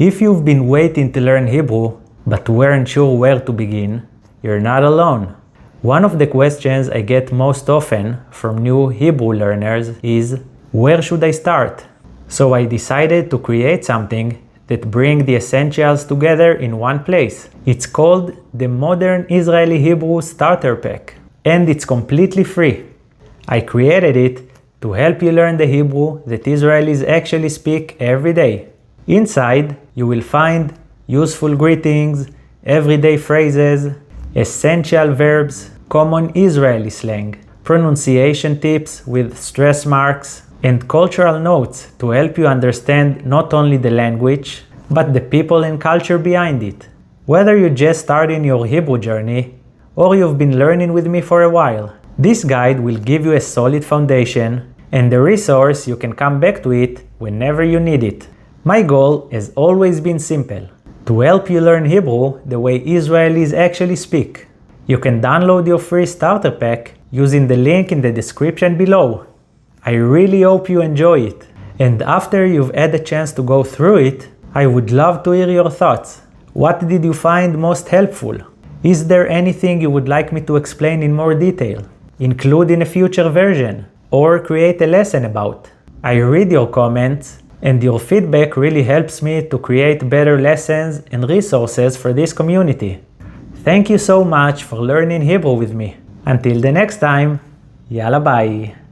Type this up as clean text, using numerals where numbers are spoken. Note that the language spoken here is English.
If you've been waiting to learn Hebrew, but weren't sure where to begin, you're not alone. One of the questions I get most often from new Hebrew learners is, where should I start? So I decided to create something that brings the essentials together in one place. It's called the Modern Israeli Hebrew Starter Pack, and it's completely free. I created it to help you learn the Hebrew that Israelis actually speak every day. Inside, you will find useful greetings, everyday phrases, essential verbs, common Israeli slang, pronunciation tips with stress marks, and cultural notes to help you understand not only the language, but the people and culture behind it. Whether you're just starting your Hebrew journey, or you've been learning with me for a while, this guide will give you a solid foundation and a resource you can come back to it whenever you need it. My goal has always been simple: to help you learn Hebrew the way Israelis actually speak. You can download your free starter pack using the link in the description below. I really hope you enjoy it. And after you've had a chance to go through it, I would love to hear your thoughts. What did you find most helpful? Is there anything you would like me to explain in more detail, include in a future version, or create a lesson about? I read your comments, and your feedback really helps me to create better lessons and resources for this community. Thank you so much for learning Hebrew with me. Until the next time, yalla bye.